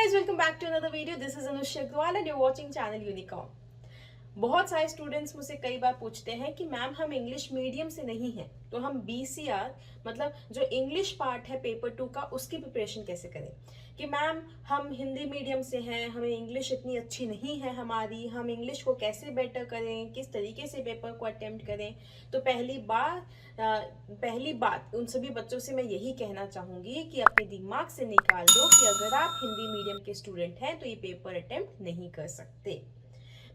guys, welcome back to another video. This is Anushya Agrawal and you're watching channel Unicom. बहुत सारे students मुझसे कई बार पूछते हैं कि मैम हम इंग्लिश मीडियम से नहीं हैं, तो हम बीसीआर मतलब जो इंग्लिश पार्ट है पेपर 2 का उसकी प्रिपरेशन कैसे करें। कि मैम हम हिंदी मीडियम से हैं, हमें इंग्लिश इतनी अच्छी नहीं है हमारी, हम इंग्लिश को कैसे बेटर करें, किस तरीके से पेपर को अटेम्प्ट करें। तो पहली बात उन सभी बच्चों से मैं यही कहना चाहूँगी कि अपने दिमाग से निकाल दो कि अगर आप हिंदी मीडियम के स्टूडेंट हैं तो ये पेपर अटेम्प्ट नहीं कर सकते।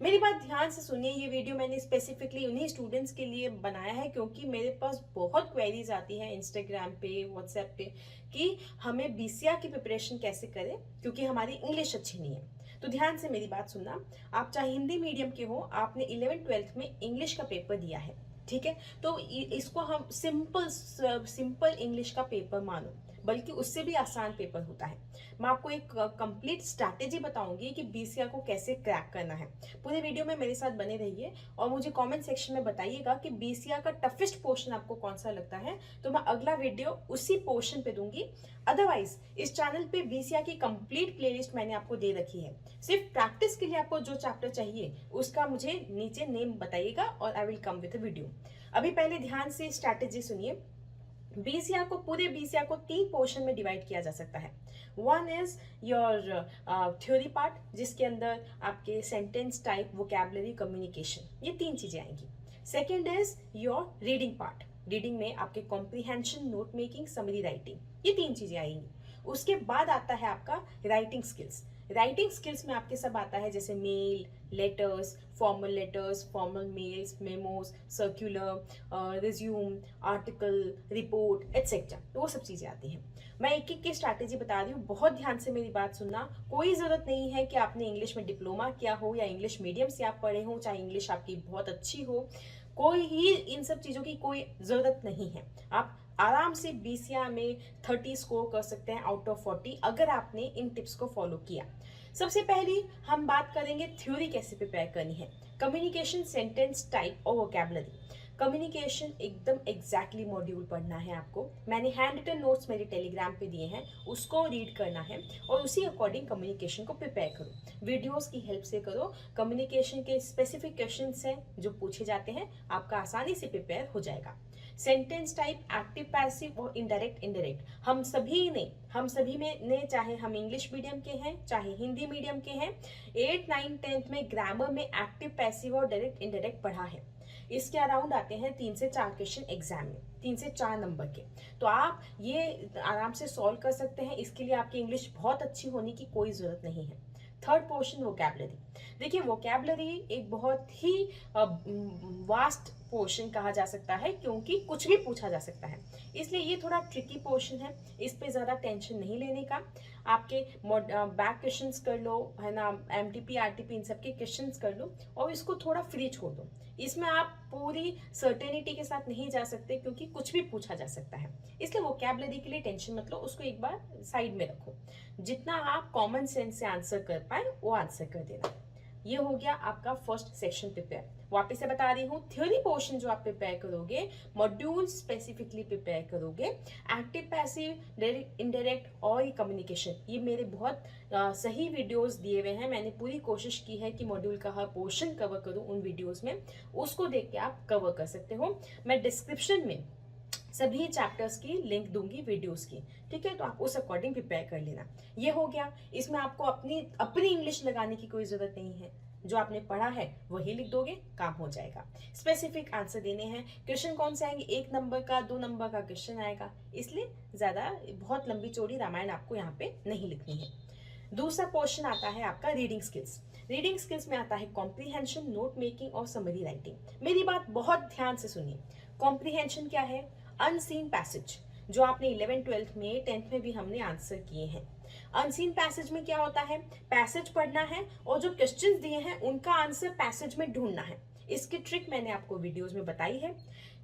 मेरी बात ध्यान से सुनिए, ये वीडियो मैंने स्पेसिफिकली उन्हीं स्टूडेंट्स के लिए बनाया है क्योंकि मेरे पास बहुत क्वेरीज आती हैं इंस्टाग्राम पे, व्हाट्सएप पे कि हमें बीसीआर की प्रिपरेशन कैसे करें क्योंकि हमारी इंग्लिश अच्छी नहीं है। तो ध्यान से मेरी बात सुनना, आप चाहे हिंदी मीडियम के हो, आपने 11th-12th में इंग्लिश का पेपर दिया है, ठीक है, तो इसको हम सिंपल इंग्लिश का पेपर मानो, बल्कि उससे भी आसान पेपर होता है। मैं आपको एक कंप्लीट स्ट्रैटेजी बताऊंगी कि बीसीआर को कैसे क्रैक करना है। पूरे वीडियो में मेरे साथ बने रहिए और मुझे कमेंट सेक्शन में बताइएगा कि बीसीआर का टफेस्ट पोर्शन आपको कौन सा लगता है, तो मैं अगला वीडियो उसी पोर्शन पे दूंगी। अदरवाइज इस चैनल पे बीसीआर की कंप्लीट प्लेलिस्ट मैंने आपको दे रखी है। सिर्फ प्रैक्टिस के लिए आपको जो चैप्टर चाहिए उसका मुझे नीचे नेम बताइएगा और I will come with a video. अभी पहले ध्यान से स्ट्रैटेजी सुनिए। पूरे बीसीआर को 3 पोर्शन में डिवाइड किया जा सकता है। One is your theory part, जिसके अंदर आपके सेंटेंस टाइप, वोकैबुलरी, कम्युनिकेशन, ये 3 चीजें आएंगी। Second is your reading part, reading में आपके comprehension, note making, summary writing, ये 3 चीजें आएंगी। उसके बाद आता है आपका राइटिंग स्किल्स। राइटिंग स्किल्स में आपके सब आता है जैसे mail, letters, formal mails, memos, circular, resume, article, report etcetera, तो वो सब चीज़ें आती हैं। मैं एक एक की स्ट्रैटेजी बता रही हूँ, बहुत ध्यान से मेरी बात सुनना। कोई ज़रूरत नहीं है कि आपने इंग्लिश में डिप्लोमा किया हो या इंग्लिश मीडियम से आप पढ़े हो, चाहे इंग्लिश आपकी बहुत अच्छी हो, कोई ही इन सब चीज़ों की कोई ज़रूरत नहीं है। आप आराम से बीसीआर में 30 स्कोर कर सकते हैं आउट ऑफ 40 अगर आपने इन टिप्स को फॉलो किया। सबसे पहली हम बात करेंगे थ्योरी कैसे प्रिपेयर करनी है। कम्युनिकेशन, सेंटेंस टाइप और वोकैबुलरी। कम्युनिकेशन एकदम एग्जैक्टली मॉड्यूल पढ़ना है आपको। मैंने हैंड रिटन नोट्स मेरे टेलीग्राम पे दिए हैं, उसको रीड करना है और उसी अकॉर्डिंग कम्युनिकेशन को प्रिपेयर करो। वीडियोस की हेल्प से करो। कम्युनिकेशन के स्पेसिफिक क्वेश्चंस हैं जो पूछे जाते हैं, आपका आसानी से प्रिपेयर हो जाएगा। सेंटेंस टाइप, एक्टिव, पैसिव और इनडायरेक्ट, हम सभी में चाहे हम इंग्लिश मीडियम के हैं चाहे हिंदी मीडियम के हैं, 8, 9, 10th में ग्रामर में एक्टिव, पैसिव और डायरेक्ट इनडायरेक्ट पढ़ा है। इसके अराउंड आते हैं 3 से 4 क्वेश्चन एग्जाम में, 3 से 4 नंबर के, तो आप ये आराम से सॉल्व कर सकते हैं। इसके लिए आपकी इंग्लिश बहुत अच्छी होने की कोई जरूरत नहीं है। Third portion vocabulary. देखिए, वोकैबुलरी एक बहुत ही वास्ट पोर्शन कहा जा सकता है क्योंकि कुछ भी पूछा जा सकता है, इसलिए ये थोड़ा ट्रिकी पोर्शन है। इस पे ज़्यादा टेंशन नहीं लेने का। आपके बैक क्वेश्चंस कर लो, है ना, एमटीपी, आरटीपी, इन सब के क्वेश्चंस कर लो और इसको थोड़ा फ्री छोड़ दो। इसमें आप पूरी सर्टेनिटी के साथ नहीं जा सकते क्योंकि कुछ भी पूछा जा सकता है, इसलिए वोकैबुलरी के लिए टेंशन मत लो, उसको एक बार साइड में रखो। जितना आप कॉमन सेंस से आंसर कर पाए वो आंसर कर देना। ये हो गया आपका फर्स्ट सेक्शन प्रिपेयर। वापस से बता रही हूँ, थ्योरी पोर्शन जो आप प्रिपेयर करोगे, मॉड्यूल स्पेसिफिकली प्रिपेयर करोगे, एक्टिव, पैसिव, डायरेक्ट, इनडायरेक्ट और कम्युनिकेशन, ये मेरे बहुत सही वीडियोस दिए हुए हैं। मैंने पूरी कोशिश की है कि मॉड्यूल का हर पोर्शन कवर करूँ उन वीडियोस में, उसको देख के आप कवर कर सकते हो। मैं डिस्क्रिप्शन में सभी चैप्टर्स की लिंक दूंगी वीडियोस की, ठीक है, तो आप उस अकॉर्डिंग प्रिपेयर कर लेना। ये हो गया। इसमें आपको अपनी इंग्लिश लगाने की कोई जरूरत नहीं है, जो आपने पढ़ा है वही लिख दोगे, काम हो जाएगा। स्पेसिफिक आंसर देने हैं। क्वेश्चन कौन से आएंगे, 1 नंबर का, 2 नंबर का क्वेश्चन आएगा, इसलिए ज्यादा बहुत लंबी चौड़ी रामायण आपको यहाँ पे नहीं लिखनी है। दूसरा पोर्शन आता है आपका रीडिंग स्किल्स। रीडिंग स्किल्स में आता है कॉम्प्रीहेंशन, नोट मेकिंग और समरी राइटिंग। मेरी बात बहुत ध्यान से सुनिए। कॉम्प्रीहेंशन क्या है? अनसीन पैसेज, जो आपने 11th-12th में, 10th में भी हमने आंसर किए हैं। अनसीन पैसेज में क्या होता है, पैसेज पढ़ना है और जो क्वेश्चंस दिए हैं उनका आंसर पैसेज में ढूंढना है। इसकी ट्रिक मैंने आपको वीडियोस में बताई है।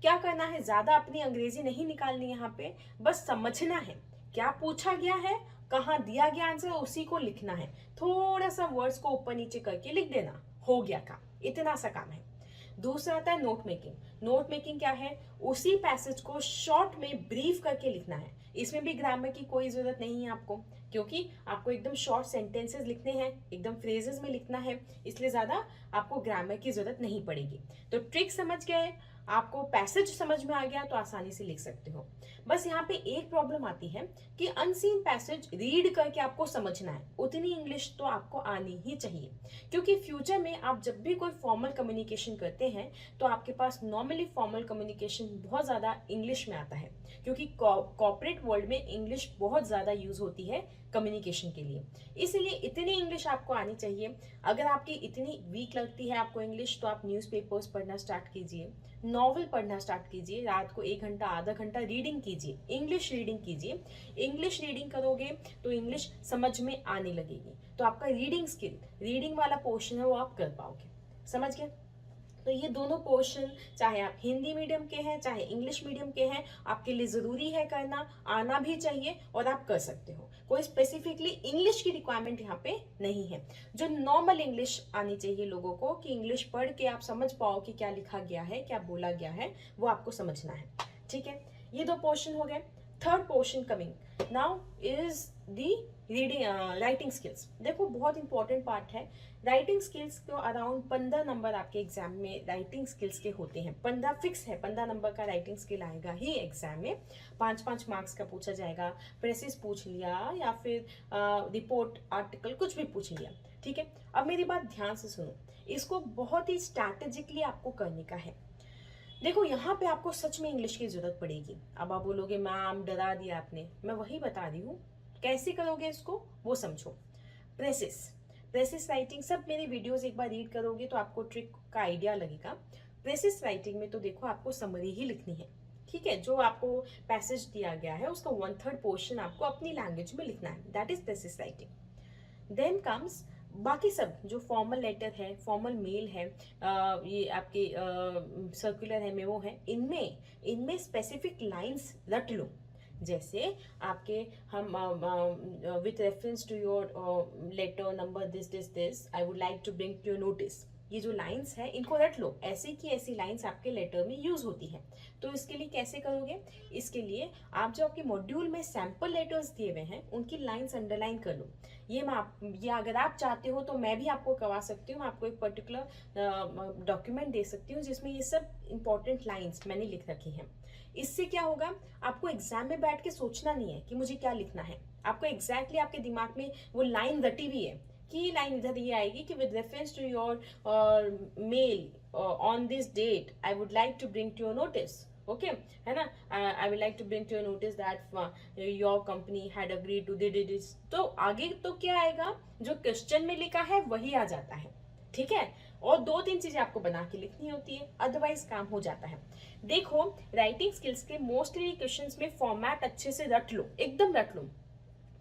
क्या करना है, ज्यादा अपनी अंग्रेजी नहीं निकालनी, यहाँ पे बस समझना है क्या पूछा गया है, कहाँ दिया गया आंसर, उसी को लिखना है। थोड़ा सा वर्ड्स को ऊपर नीचे करके लिख देना, हो गया काम, इतना सा काम है। दूसरा आता है नोट मेकिंग। नोट मेकिंग क्या है, उसी पैसेज को शॉर्ट में ब्रीफ करके लिखना है। इसमें भी ग्रामर की कोई जरूरत नहीं है आपको, क्योंकि आपको एकदम शॉर्ट सेंटेंसेस लिखने हैं, एकदम फ्रेजेस में लिखना है, इसलिए ज्यादा आपको ग्रामर की जरूरत नहीं पड़ेगी। तो ट्रिक समझ गए, आपको पैसेज समझ में आ गया तो आसानी से लिख सकते हो। बस यहाँ पे एक प्रॉब्लम आती है कि अनसीन पैसेज रीड करके आपको समझना है, उतनी इंग्लिश तो आपको आनी ही चाहिए, क्योंकि फ्यूचर में आप जब भी कोई फॉर्मल कम्युनिकेशन करते हैं तो आपके पास नॉर्मली फॉर्मल कम्युनिकेशन बहुत ज़्यादा इंग्लिश में आता है, क्योंकि कॉर्पोरेट वर्ल्ड में इंग्लिश बहुत ज़्यादा यूज होती है कम्युनिकेशन के लिए। इसलिए इतनी इंग्लिश आपको आनी चाहिए। अगर आपकी इतनी वीक लगती है आपको इंग्लिश, तो आप न्यूज़पेपर्स पढ़ना स्टार्ट कीजिए, नॉवल पढ़ना स्टार्ट कीजिए, रात को 1 घंटा आधा घंटा रीडिंग कीजिए, इंग्लिश रीडिंग कीजिए। इंग्लिश रीडिंग करोगे तो इंग्लिश समझ में आने लगेगी, तो आपका रीडिंग स्किल, रीडिंग वाला पोर्शन है वो आप कर पाओगे। समझ गए? तो ये दोनों पोर्शन, चाहे आप हिंदी मीडियम के हैं चाहे इंग्लिश मीडियम के हैं, आपके लिए जरूरी है करना, आना भी चाहिए और आप कर सकते हो। कोई स्पेसिफिकली इंग्लिश की रिक्वायरमेंट यहाँ पे नहीं है। जो नॉर्मल इंग्लिश आनी चाहिए लोगों को, कि इंग्लिश पढ़ के आप समझ पाओ कि क्या लिखा गया है, क्या बोला गया है, वो आपको समझना है। ठीक है, ये 2 पोर्शन हो गए। Third portion coming now is the reading writing skills. देखो बहुत इंपॉर्टेंट पार्ट है राइटिंग स्किल्स को। अराउंड 15 नंबर आपके एग्जाम में राइटिंग स्किल्स के होते हैं। 15 फिक्स है, 15 नंबर का राइटिंग स्किल आएगा ही एग्जाम में। 5-5 मार्क्स का पूछा जाएगा, प्रेसिस पूछ लिया या फिर रिपोर्ट आर्टिकल कुछ भी पूछ लिया। ठीक है, अब मेरी बात ध्यान से सुनो, इसको बहुत ही स्ट्रैटेजिकली आपको करने का है। देखो यहाँ पे आपको सच में इंग्लिश की जरूरत पड़ेगी। अब आप बोलोगे मैम डरा दिया आपने, मैं वही बता रही हूँ कैसे करोगे इसको वो समझो। प्रेसिस राइटिंग, सब मेरे वीडियोस एक बार रीड करोगे तो आपको ट्रिक का आइडिया लगेगा। प्रेसिस राइटिंग में तो देखो आपको समरी ही लिखनी है। ठीक है, जो आपको पैसेज दिया गया है उसका 1/3 पोर्शन आपको अपनी लैंग्वेज में लिखना है, that is precis writing. Then comes बाकी सब जो फॉर्मल लेटर है, फॉर्मल मेल है, ये आपके सर्कुलर है, मेमो है, इनमें स्पेसिफिक लाइंस रट लो। जैसे आपके हम with reference to your letter number this I would like to bring to your notice, ये जो लाइंस है इनको रट लो। ऐसे की ऐसी लाइंस आपके लेटर में यूज होती है। तो इसके लिए कैसे करोगे, इसके लिए आप जो आपके मॉड्यूल में सैंपल लेटर्स दिए हुए हैं उनकी लाइंस अंडरलाइन कर लो। ये अगर आप चाहते हो तो मैं भी आपको करवा सकती हूँ, आपको एक पर्टिकुलर डॉक्यूमेंट दे सकती हूँ जिसमें ये सब इंपॉर्टेंट लाइंस मैंने लिख रखी हैं। इससे क्या होगा, आपको एग्जाम में बैठ के सोचना नहीं है कि मुझे क्या लिखना है। आपको एग्जैक्टली आपके दिमाग में वो लाइन रटी हुई है कि लाइन इधर ये आएगी कि with reference to your mail on this date I would like to bring to your notice, okay है ना, I would like to bring to your notice that your company had agreed to this. तो आगे तो क्या आएगा, जो question में लिखा है वही आ जाता है। ठीक है, और 2-3 चीजें आपको बना के लिखनी होती है, अदरवाइज काम हो जाता है। देखो राइटिंग स्किल्स के मोस्टली क्वेश्चंस में फॉर्मेट अच्छे से रट लो, एकदम रट लो।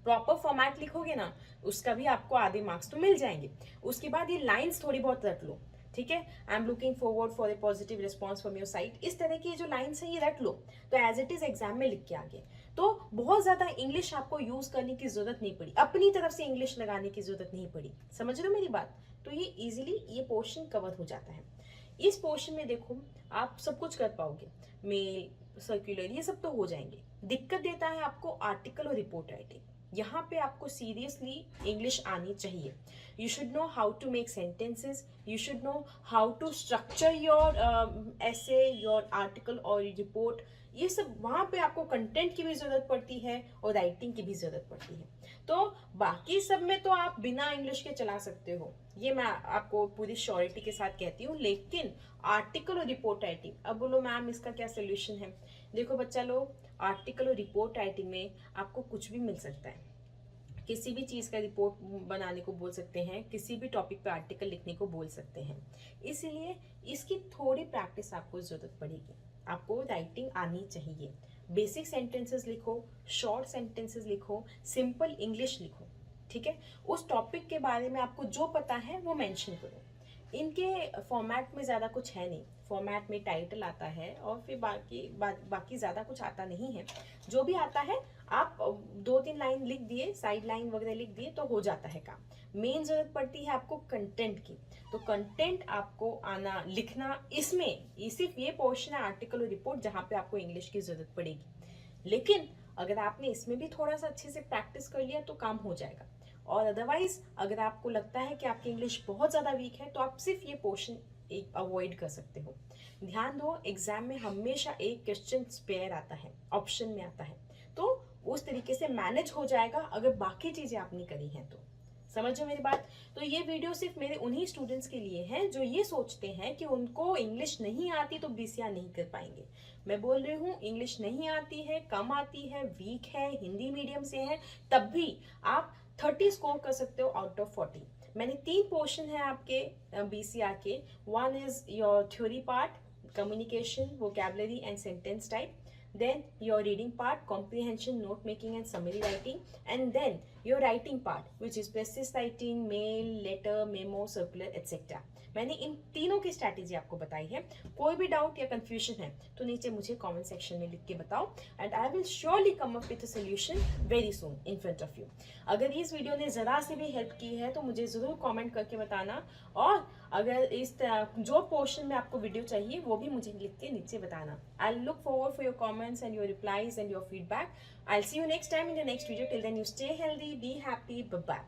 प्रॉपर फॉर्मेट लिखोगे ना, उसका भी आपको आधे मार्क्स तो मिल जाएंगे। उसके बाद ये लाइंस थोड़ी बहुत रट लो। ठीक है, I am looking forward for a positive response from your side, इस तरह की जो लाइंस है ये रट लो, तो एज इट इज एग्जाम में लिख के आगे। तो बहुत ज्यादा इंग्लिश आपको यूज करने की जरूरत नहीं पड़ी, अपनी तरफ से इंग्लिश लगाने की जरूरत नहीं पड़ी। समझ रहे हो मेरी बात? तो ये इजीली ये पोर्शन कवर हो जाता है। इस पोर्शन में देखो आप सब कुछ कर पाओगे, मेल सर्कुलर ये सब तो हो जाएंगे। दिक्कत देता है आपको आर्टिकल और रिपोर्ट राइटिंग। यहाँ पे आपको सीरियसली इंग्लिश आनी चाहिए। You should know how to make sentences, you should know how to structure your essay, your article और रिपोर्ट। ये सब वहाँ पे आपको कंटेंट की भी जरूरत पड़ती है और राइटिंग की भी जरूरत पड़ती है। तो बाकी सब में तो आप बिना इंग्लिश के चला सकते हो, ये मैं आपको पूरी श्योरिटी के साथ कहती हूँ। लेकिन आर्टिकल और रिपोर्ट राइटिंग, अब बोलो मैम इसका क्या सोल्यूशन है? देखो बच्चा लोग, आर्टिकल और रिपोर्ट राइटिंग में आपको कुछ भी मिल सकता है। किसी भी चीज़ का रिपोर्ट बनाने को बोल सकते हैं, किसी भी टॉपिक पे आर्टिकल लिखने को बोल सकते हैं। इसीलिए इसकी थोड़ी प्रैक्टिस आपको जरूरत पड़ेगी। आपको राइटिंग आनी चाहिए। बेसिक सेंटेंसेस लिखो, शॉर्ट सेंटेंसेस लिखो, सिंपल इंग्लिश लिखो। ठीक है, उस टॉपिक के बारे में आपको जो पता है वो मेंशन करो। इनके फॉर्मेट में ज़्यादा कुछ है नहीं, फॉर्मेट में टाइटल आता है और फिर बाकी ज़्यादा कुछ आता नहीं है। जो भी आता है आप 2-3 लाइन लिख दिए, साइड लाइन वगैरह लिख दिए तो हो जाता है काम। मेन जरूरत पड़ती है आपको कंटेंट की। तो कंटेंट आपको आना, लिखना, इसमें सिर्फ ये पोर्शन है आर्टिकल और रिपोर्ट जहाँ पे आपको इंग्लिश की जरूरत पड़ेगी। लेकिन अगर आपने इसमें भी थोड़ा सा अच्छे से प्रैक्टिस कर लिया तो काम हो जाएगा। और अदरवाइज अगर आपको लगता है कि आपकी इंग्लिश बहुत ज़्यादा वीक है तो आप सिर्फ ये पोर्शन एक अवॉइड कर सकते हो। ध्यान दो, एग्जाम में हमेशा एक क्वेश्चन स्पेयर आता है, ऑप्शन में आता है, तो उस तरीके से मैनेज हो जाएगा अगर बाकी चीजें आपने करी हैं तो। समझो मेरी बात। तो ये वीडियो सिर्फ मेरे उन्हीं स्टूडेंट्स के लिए है जो ये सोचते हैं कि उनको इंग्लिश नहीं आती तो बीसीआर नहीं कर पाएंगे। मैं बोल रही हूँ इंग्लिश नहीं आती है, कम आती है, वीक है, हिंदी मीडियम से है, तब भी आप 30 स्कोर कर सकते हो आउट ऑफ 40। मैंने 3 पोर्शन है आपके बीसीआर के। One is your theory part, communication, vocabulary and sentence type, then your reading part, comprehension, note making and summary writing, and then your writing part which is precis writing, mail, letter, memo, circular etc. मैंने इन तीनों की strategy आपको बताई है। कोई भी doubt या confusion है तो नीचे मुझे कमेंट सेक्शन में लिख के बताओ and I will surely come up with a solution very soon in front of you. अगर इस वीडियो ने ज़रा सी भी हेल्प की है तो मुझे ज़रूर कमेंट करके बताना, और अगर इस जो पोर्शन में आपको वीडियो चाहिए वो भी मुझे लिख के नीचे बताना। I look forward for your comments and your replies and your feedback. I see you next time in the next video. Till then you stay healthy, be happy, bye bye.